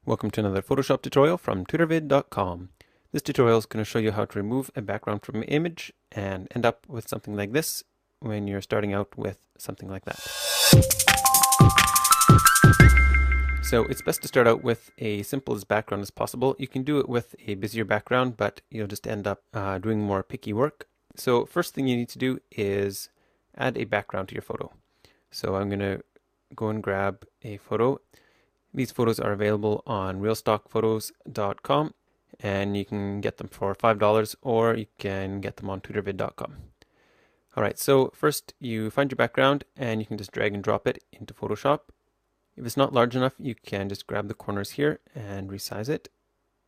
Welcome to another Photoshop tutorial from tutorvid.com. This tutorial is going to show you how to remove a background from an image and end up with something like this when you're starting out with something like that. So it's best to start out with a simple as background as possible. You can do it with a busier background, but you'll just end up doing more picky work. So first thing you need to do is add a background to your photo. So I'm going to go and grab a photo. These photos are available on realstockphotos.com and you can get them for $5 or you can get them on tutorvid.com. Alright, so first you find your background and you can just drag and drop it into Photoshop. If it's not large enough, you can just grab the corners here and resize it.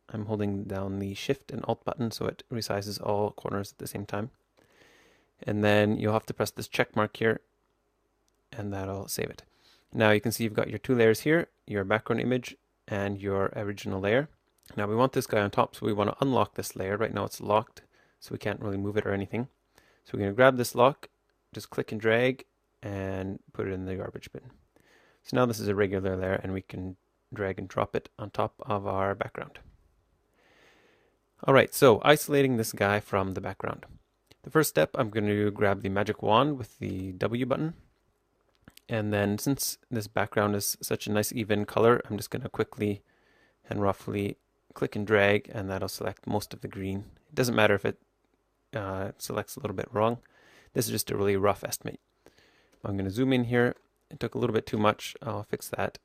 I'm holding down the Shift and Alt button so it resizes all corners at the same time. And then you'll have to press this check mark here and that'll save it. Now you can see you've got your two layers here, your background image and your original layer. Now we want this guy on top, so we want to unlock this layer. Right now it's locked, so we can't really move it or anything. So we're going to grab this lock, just click and drag and put it in the garbage bin. So now this is a regular layer and we can drag and drop it on top of our background. Alright, so isolating this guy from the background. The first step, I'm going to grab the magic wand with the W button. And then since this background is such a nice even color, I'm just going to quickly and roughly click and drag and that'll select most of the green. It doesn't matter if it selects a little bit wrong. This is just a really rough estimate. I'm going to zoom in here. It took a little bit too much. I'll fix that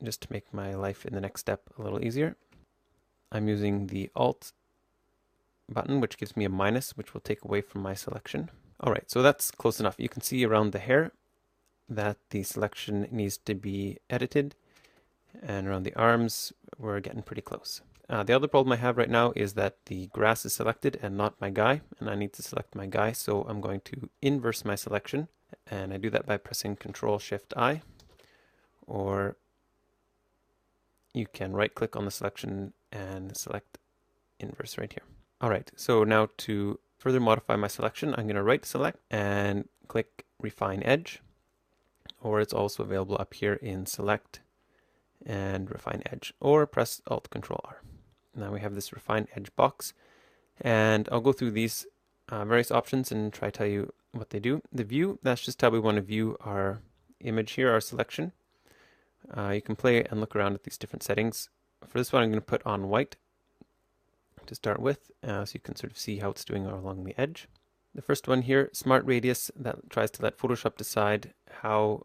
just to make my life in the next step a little easier. I'm using the Alt button, which gives me a minus, which will take away from my selection. Alright, so that's close enough. You can see around the hair that the selection needs to be edited, and around the arms we're getting pretty close. The other problem I have right now is that the grass is selected and not my guy, and I need to select my guy, so I'm going to inverse my selection, and I do that by pressing Ctrl-Shift-I, or you can right click on the selection and select inverse right here. Alright, so now to further modify my selection, I'm going to right select and click Refine Edge. Or it's also available up here in Select and Refine Edge, or press Alt Control R. Now we have this Refine Edge box, and I'll go through these various options and try to tell you what they do. The view, that's just how we want to view our image here, our selection. You can play and look around at these different settings. For this one, I'm going to put on white to start with, so you can sort of see how it's doing along the edge. The first one here, Smart Radius, that tries to let Photoshop decide how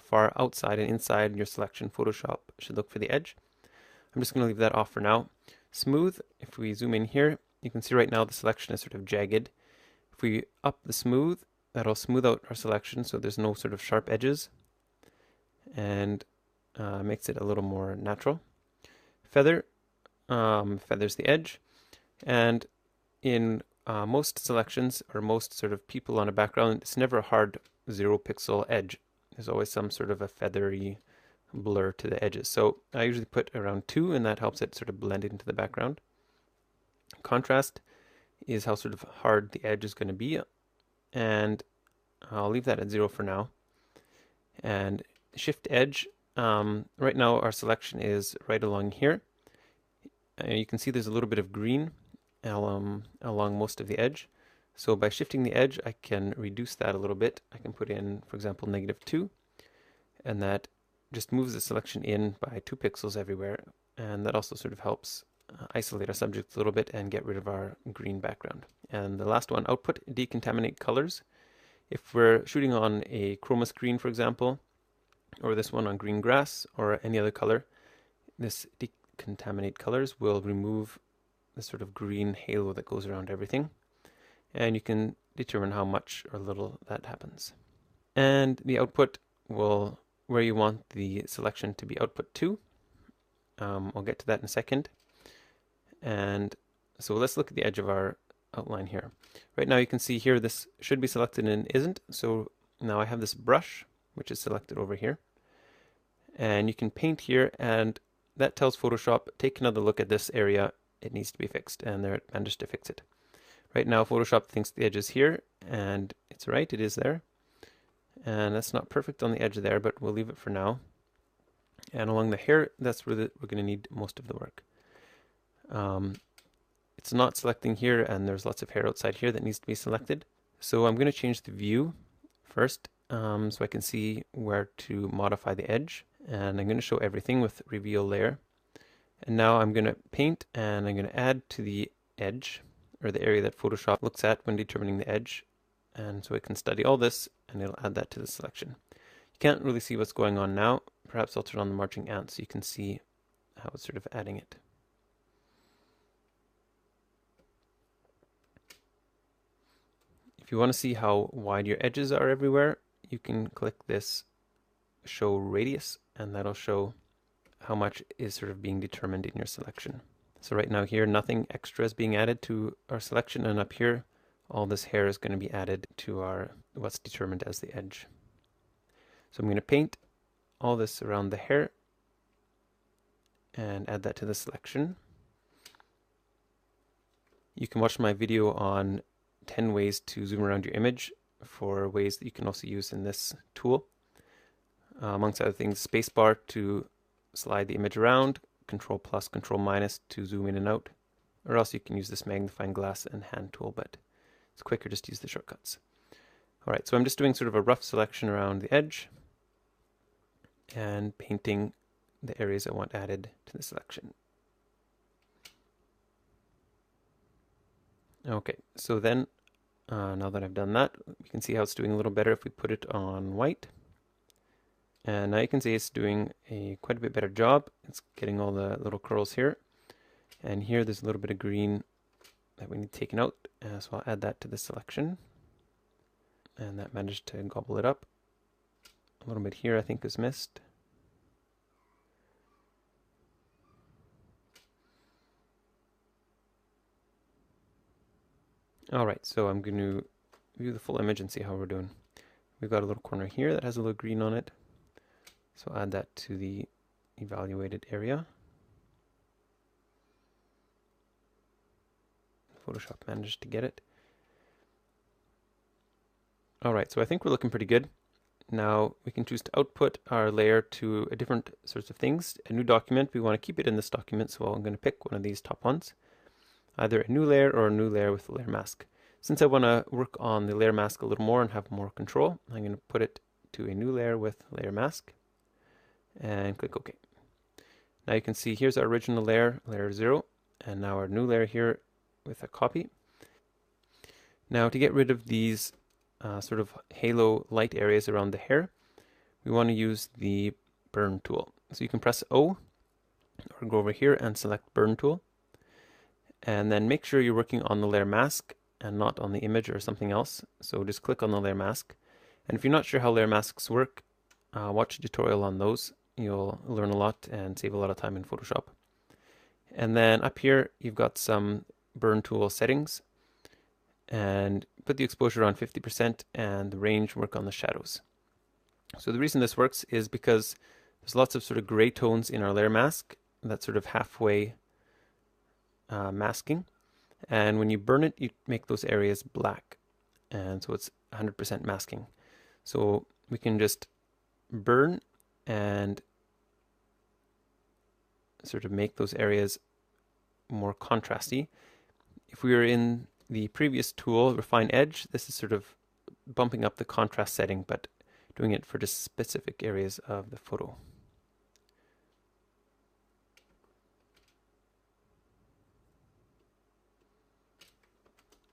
far outside and inside your selection Photoshop should look for the edge. I'm just going to leave that off for now. Smooth, if we zoom in here, you can see right now the selection is sort of jagged. If we up the smooth, that'll smooth out our selection so there's no sort of sharp edges and makes it a little more natural. Feather, feathers the edge, and in most selections or most sort of people on a background, it's never a hard 0 pixel edge. There's always some sort of a feathery blur to the edges. So I usually put around 2 and that helps it sort of blend into the background. Contrast is how sort of hard the edge is going to be, and I'll leave that at 0 for now. And Shift Edge, right now our selection is right along here. You can see there's a little bit of green along most of the edge. So by shifting the edge, I can reduce that a little bit. I can put in, for example, -2, and that just moves the selection in by 2 pixels everywhere. And that also sort of helps isolate our subject a little bit and get rid of our green background. And the last one, Output Decontaminate Colors. If we're shooting on a chroma screen, for example, or this one on green grass or any other color, this Decontaminate Colors will remove the sort of green halo that goes around everything. And you can determine how much or little that happens. And the output will, where you want the selection to be output to. I'll get to that in a second. And so let's look at the edge of our outline here. Right now you can see here this should be selected and isn't. So now I have this brush, which is selected over here. And you can paint here, and that tells Photoshop, take another look at this area. It needs to be fixed, and they're managed to fix it. Right now Photoshop thinks the edge is here, and it's right, it is there. And that's not perfect on the edge there, but we'll leave it for now. And along the hair, that's where we're going to need most of the work. It's not selecting here, and there's lots of hair outside here that needs to be selected. So I'm going to change the view first, so I can see where to modify the edge. And I'm going to show everything with reveal layer. And now I'm going to paint, and I'm going to add to the edge, or the area that Photoshop looks at when determining the edge. And so it can study all this, and it'll add that to the selection. You can't really see what's going on now. Perhaps I'll turn on the marching ant so you can see how it's sort of adding it. If you want to see how wide your edges are everywhere, you can click this show radius, and that'll show how much is sort of being determined in your selection. So right now here, nothing extra is being added to our selection, and up here, all this hair is going to be added to our what's determined as the edge. So I'm going to paint all this around the hair and add that to the selection. You can watch my video on 10 ways to zoom around your image for ways that you can also use in this tool. Amongst other things, spacebar to slide the image around, Control plus, Control minus to zoom in and out, or else you can use this magnifying glass and hand tool, but it's quicker just to use the shortcuts. Alright, so I'm just doing sort of a rough selection around the edge and painting the areas I want added to the selection. Okay, so then now that I've done that, you can see how it's doing a little better if we put it on white. And now you can see it's doing quite a bit better job. It's getting all the little curls here. And here there's a little bit of green that we need taken out. So I'll add that to the selection. And that managed to gobble it up. A little bit here I think is missed. Alright, so I'm going to view the full image and see how we're doing. We've got a little corner here that has a little green on it. So add that to the evaluated area. Photoshop managed to get it. Alright, so I think we're looking pretty good. Now we can choose to output our layer to a different sorts of things. A new document, we want to keep it in this document, so I'm going to pick one of these top ones. Either a new layer or a new layer with a layer mask. Since I want to work on the layer mask a little more and have more control, I'm going to put it to a new layer with layer mask and click OK. Now you can see here's our original layer, layer 0, and now our new layer here with a copy. Now to get rid of these sort of halo light areas around the hair, we want to use the burn tool. So you can press O or go over here and select burn tool. And then make sure you're working on the layer mask and not on the image or something else. So just click on the layer mask. And if you're not sure how layer masks work, watch a tutorial on those. You'll learn a lot and save a lot of time in Photoshop. And then up here, you've got some burn tool settings. And put the exposure on 50% and the range, work on the shadows. So the reason this works is because there's lots of sort of gray tones in our layer mask that's sort of halfway masking, and when you burn it you make those areas black, and so it's 100% masking. So we can just burn and sort of make those areas more contrasty. If we were in the previous tool, Refine Edge, this is sort of bumping up the contrast setting but doing it for just specific areas of the photo.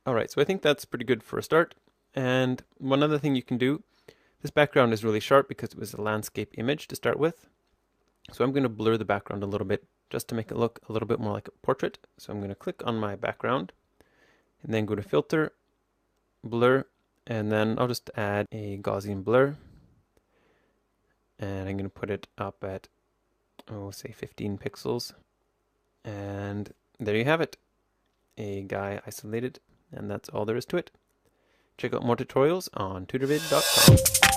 Alright, so I think that's pretty good for a start. And one other thing you can do, this background is really sharp because it was a landscape image to start with. So I'm going to blur the background a little bit just to make it look a little bit more like a portrait. So I'm going to click on my background and then go to Filter, Blur, and then I'll just add a Gaussian blur. And I'm going to put it up at, say 15 pixels. And there you have it, a guy isolated. And that's all there is to it. Check out more tutorials on tutorvid.com.